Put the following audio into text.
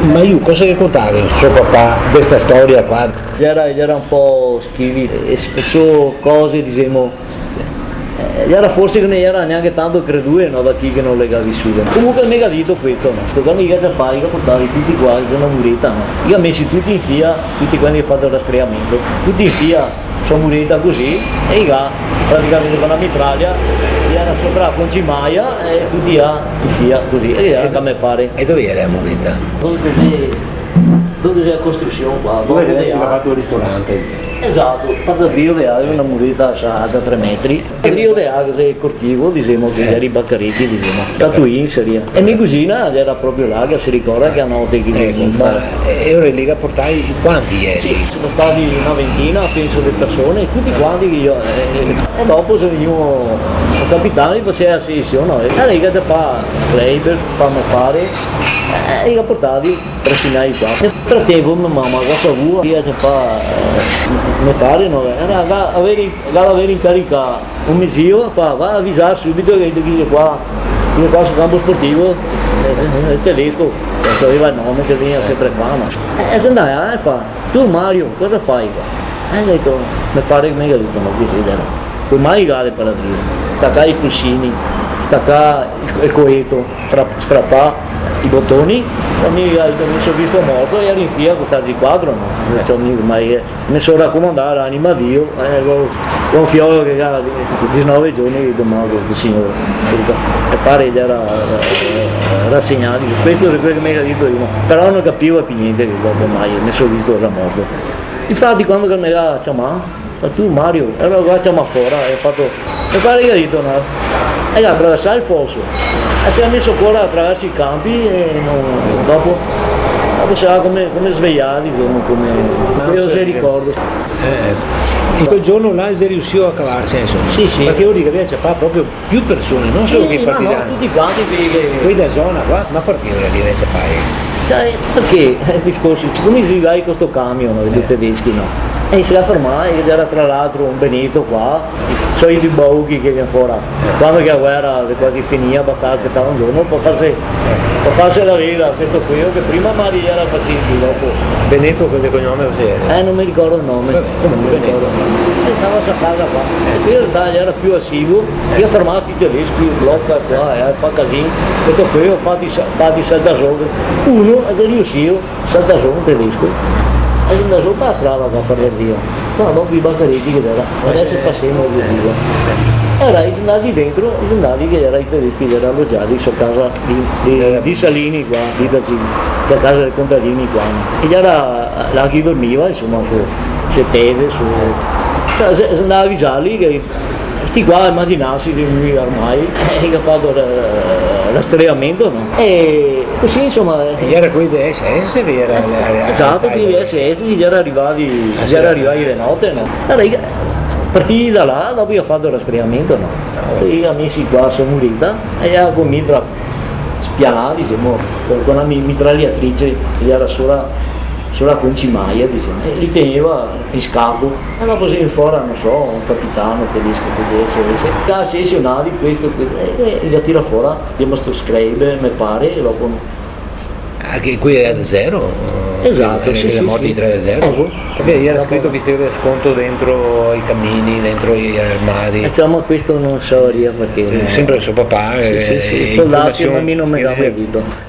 Ma io cosa raccontavi suo papà di questa storia qua? Era un po' schivi e spesso cose, diciamo, era forse che non era neanche tanto creduto, no, da chi che non l'ha vissuto. Comunque mi ha detto questo, no? Sto quando io ci portavi tutti qua, c'è una muretta, no? Io ho messo tutti in fila, tutti quando ho fatto il rastreamento, tutti in fila, sono muretta così, e io praticamente con la mitraglia, era sopra la concimaia e tutti in fila così, e a me pare. E dove era la muretta? Dove c'è la costruzione qua? Dove adesso ha fatto il ristorante? Esatto, parla del Rio de Agua, una muretta alta 3 metri. Il Rio de Agua è il cortivo, diciamo, che era i baccaretti, diciamo, Tatuin seria. E mia cugina era proprio là, che si ricorda che hanno notte che ma e ora lì a portare quanti ieri? Sì, sono stati una ventina, penso, di persone, tutti quanti che io. E dopo se venivano il capitano mi faceva la sessione, e lei che fa Schreiber, fa me pare, e li ha portati per segnare qua. Nel frattempo mia mamma, che sa vuoi, che fa. Mi pare no, avere incaricato un mio fa, va a avvisare subito che qua sul campo sportivo il tedesco sapeva il nome che veniva sempre qua, no? E se andava e fa, tu Mario, cosa fai qua? E ho detto, mi pare che mi ha detto, ma così era. Come mai gare per la tria? Staccare i pulsini, staccare il coeto, strappare i bottoni, mi sono visto morto e ero in fila con questi quadri, mi sono raccomandato l'anima a Dio, con un fiore che ha 19 giorni domani del Signore, e pare che era rassegnato, questo è quello che mi ha detto io, però non capivo più niente che dopo mai, mi sono visto era morto. Infatti quando mi ha chiamato, tu Mario, allora qua chiama fuori, e pare che ha detto no, e ha attraversato il fosso. E si è messo fuori attraverso i campi e dopo si era come svegliati, insomma, come io se ricordo. In quel giorno là si riuscì a cavarsi, insomma. Sì, sì. Perché io dico che c'è proprio più persone, non solo che i partigiani. No, tutti quanti qui da zona qua, ma perché ora lì c'è fai? Cioè, perché il discorso, siccome si va in questo camion dei tedeschi, no? E si è fermato, e c'era tra l'altro un Benito qua, sono i Bauchi che viene fuori. Quando la guerra quasi finì, bastava aspettare un giorno per farsi la vita, questo qui, che prima Maria era facile, dopo. Benito che cognome cos'era? Non mi ricordo il nome. Non mi ricordo il nome. E stava a casa qua. E qui era più assiduo, io ho fermato i tedeschi, blocca qua, fa casino. Questo qui ho fatto saltasogni. Uno è riuscito, saltasogni tedesco. E andato sopra la strada qua per il Rio. No, dopo i baccaretti che era, adesso passiamo di Rio. E ora sono andati dentro, sono andati che era i tedeschi che erano alloggiati su casa di Salini qua, di Tazzini, la casa dei contadini qua. E era là chi dormiva, insomma, su tese, cioè sono andato a avvisarli che questi qua immaginarsi di lui ormai, che ha fatto rastreamento, no? E così insomma. E era quelli di SS? Esatto, quelli di SS gli erano arrivati le note, no? Allora, partiti da là, dopo io ho fatto il rastreamento, no? E ho messo qua su murita e io con mitra spianati, diciamo, con la mitragliatrice, gli era sulla concimaia, diciamo, e li teneva in scacco, e dopo si fuori, non so, un capitano tedesco di SS, ha sessionato questo, e li tira fuori, abbiamo sto Schreiber, mi pare, e dopo. Anche qui è da zero? Esatto, sì, la morte di 3-0? Perché era scritto che c'era sconto dentro i cammini, dentro gli armadi. Insomma, questo non so io perché. Sempre il suo papà. Sì, sì, sì. Con l'asio a me non mi dà mai visto.